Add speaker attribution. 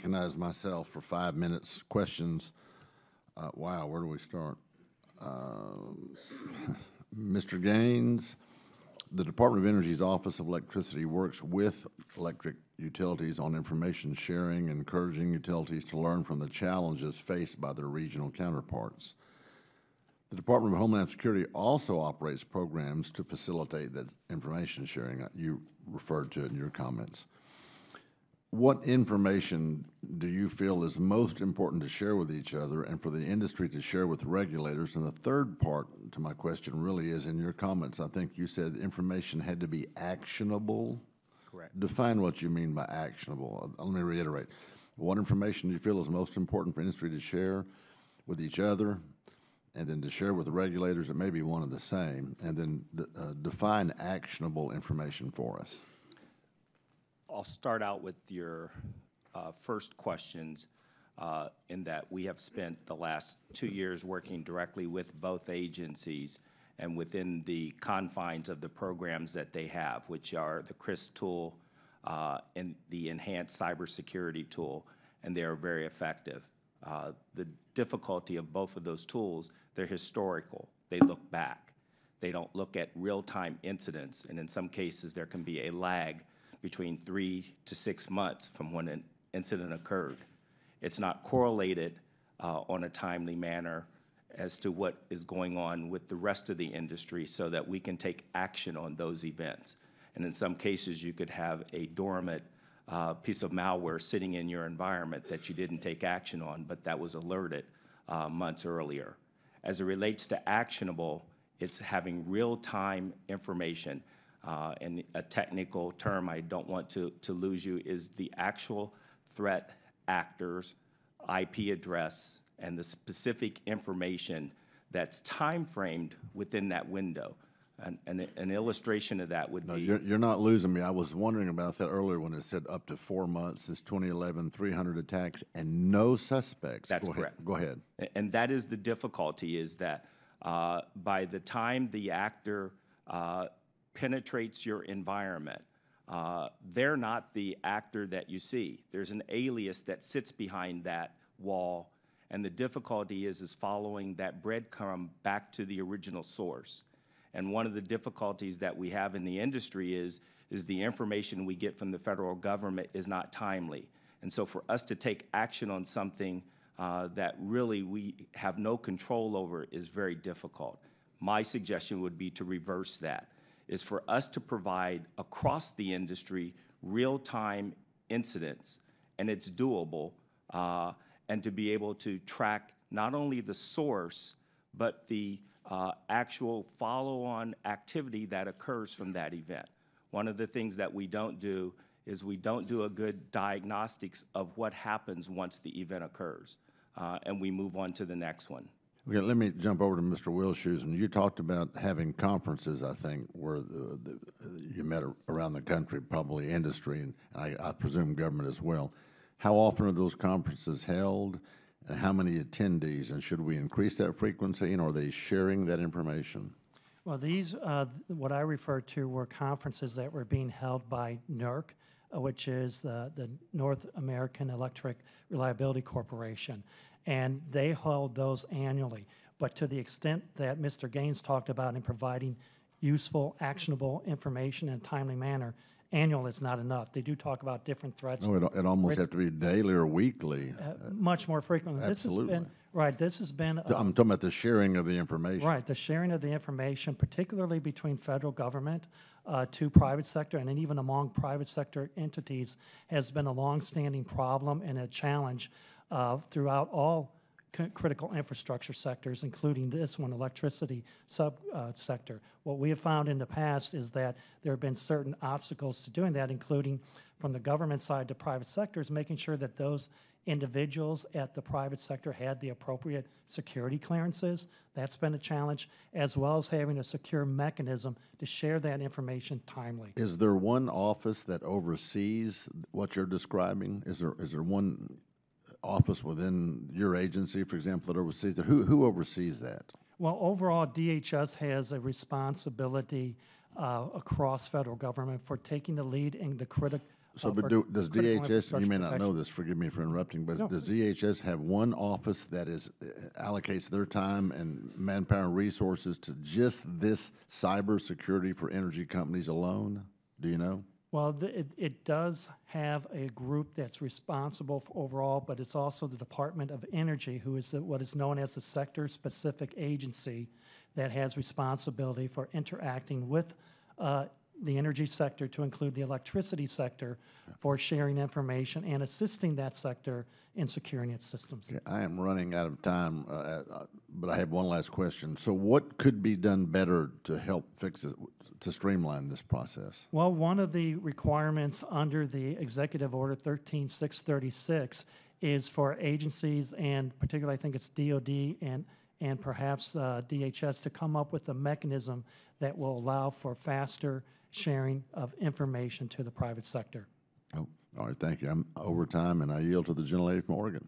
Speaker 1: recognize myself for 5 minutes. Questions. Wow, where do we start? Mr. Gaines, the Department of Energy's Office of Electricity works with electric utilities on information sharing, encouraging utilities to learn from the challenges faced by their regional counterparts. The Department of Homeland Security also operates programs to facilitate that information sharing. You referred to it in your comments. What information do you feel is most important to share with each other and for the industry to share with regulators? And the third part to my question really is in your comments. I think you said information had to be actionable.
Speaker 2: Correct.
Speaker 1: Define what you mean by actionable. Let me reiterate. What information do you feel is most important for industry to share with each other and then to share with the regulators? It may be one and the same. And then define actionable information for us.
Speaker 2: I'll start out with your first questions in that we have spent the last 2 years working directly with both agencies and within the confines of the programs that they have, which are the CRIS tool and the enhanced cybersecurity tool, and they are very effective. The difficulty of both of those tools, they're historical. They look back. They don't look at real-time incidents, and in some cases there can be a lag between 3 to 6 months from when an incident occurred. It's not correlated on a timely manner as to what is going on with the rest of the industry so that we can take action on those events. And in some cases, you could have a dormant piece of malware sitting in your environment that you didn't take action on, but that was alerted months earlier. As it relates to actionable, it's having real-time information. And a technical term I don't want to lose you is the actual threat actors, IP address, and the specific information that's time-framed within that window. And an illustration of that would be...
Speaker 1: You're not losing me. I was wondering about that earlier when it said up to 4 months, since 2011, 300 attacks, and no suspects.
Speaker 2: That's correct.
Speaker 1: Go ahead.
Speaker 2: And that is the difficulty, is that by the time the actor penetrates your environment, they're not the actor that you see. There's an alias that sits behind that wall, and the difficulty is following that breadcrumb back to the original source. And one of the difficulties that we have in the industry is the information we get from the federal government is not timely. And so for us to take action on something that really we have no control over is very difficult. My suggestion would be to reverse that, is for us to provide across the industry real-time incidents, and it's doable, and to be able to track not only the source, but the actual follow-on activity that occurs from that event. One of the things that we don't do is we don't do a good diagnostics of what happens once the event occurs, and we move on to the next one.
Speaker 1: Okay, let me jump over to Mr. Wilshusen. You talked about having conferences, I think, where you met around the country, probably industry, and I presume government as well. How often are those conferences held, and how many attendees? And should we increase that frequency, and are they sharing that information?
Speaker 3: Well, these, what I referred to, were conferences that were being held by NERC, which is the North American Electric Reliability Corporation. And they hold those annually. But to the extent that Mr. Gaines talked about in providing useful, actionable information in a timely manner, annual is not enough. They do talk about different threats.
Speaker 1: No, it almost have to be daily or weekly.
Speaker 3: Much more frequently.
Speaker 1: Absolutely.
Speaker 3: This has been, right, this has been...
Speaker 1: I'm talking about the sharing of the information.
Speaker 3: Right, the sharing of the information, particularly between federal government to private sector, and then even among private sector entities, has been a long-standing problem and a challenge throughout all critical infrastructure sectors, including this one, electricity sector. What we have found in the past is that there have been certain obstacles to doing that, including from the government side to private sectors, making sure that those individuals at the private sector had the appropriate security clearances. That's been a challenge, as well as having a secure mechanism to share that information timely.
Speaker 1: Is there one office that oversees what you're describing? Is there one office within your agency, for example, that oversees it? Who oversees that?
Speaker 3: Well, overall, DHS has a responsibility across federal government for taking the lead in the
Speaker 1: So,
Speaker 3: for
Speaker 1: but does
Speaker 3: critical
Speaker 1: DHS, you
Speaker 3: infrastructure
Speaker 1: may not know
Speaker 3: protection.
Speaker 1: this, forgive me for interrupting, but
Speaker 3: No.
Speaker 1: does DHS have one office that is, allocates their time and manpower and resources to just this cybersecurity for energy companies alone? Do you know?
Speaker 3: Well, it does have a group that's responsible for overall, but it's also the Department of Energy, who is what is known as a sector-specific agency that has responsibility for interacting with the energy sector, to include the electricity sector, for sharing information and assisting that sector in securing its systems.
Speaker 1: Yeah, I am running out of time, but I have one last question. So what could be done better to help fix it, to streamline this process?
Speaker 3: Well, one of the requirements under the Executive Order 13636 is for agencies, and particularly I think it's DOD and perhaps DHS, to come up with a mechanism that will allow for faster sharing of information to the private sector.
Speaker 1: Oh, all right, thank you. I'm over time, and I yield to the gentlelady from Oregon.